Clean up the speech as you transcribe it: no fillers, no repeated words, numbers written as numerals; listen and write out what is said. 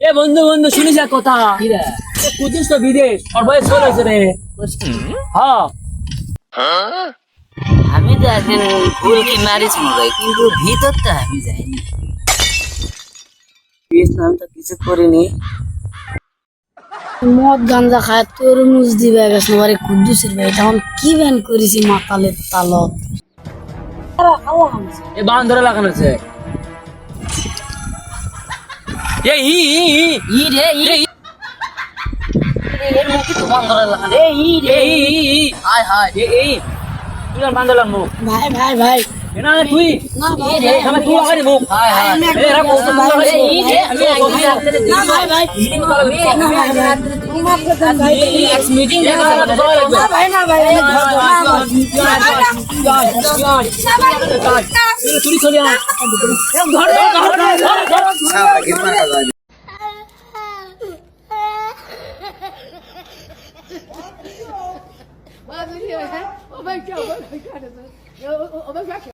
এ বন্ধু বন্ধু শুনিস এক কথা কুদ্দুস তো বিদেশ ওর বয়স চলে হয়েছে রে। হ্যাঁ আমি তো এখন ফুল কি মারিস মনে কিন্তু ভিতরটা আমি যাইনি। আমি তো কিছু করিনি। মদ গাঞ্জা খায় তরমুজ দিবে গেছে বারে কুদ্দুসের ভাই তখন কি ব্যান করেছি মাতালের তালত এ বান ধরে লাগানো আছে। এ ই ই ই ই রে ই এর মুখে তো বন্ধ লাগান রে ই রে ই ই ই হায় হায় এ এই তুই আর বান ধরলাম মুখ ভাই ভাই ভাই এনা তুই না ভাই ই রে আমার তুই লাগানি মুখ হায় হায় আমি এ রা কোন ভাই, লাগানি এই ই রে আমি একদিন রাত্রে না ভাই ভাই না ভাই ভাই মাফ করে দেন ভাই এক্স মিটিং না ভাই না ভাই তুই চলে আয় ধর Well, yeah, oh my God,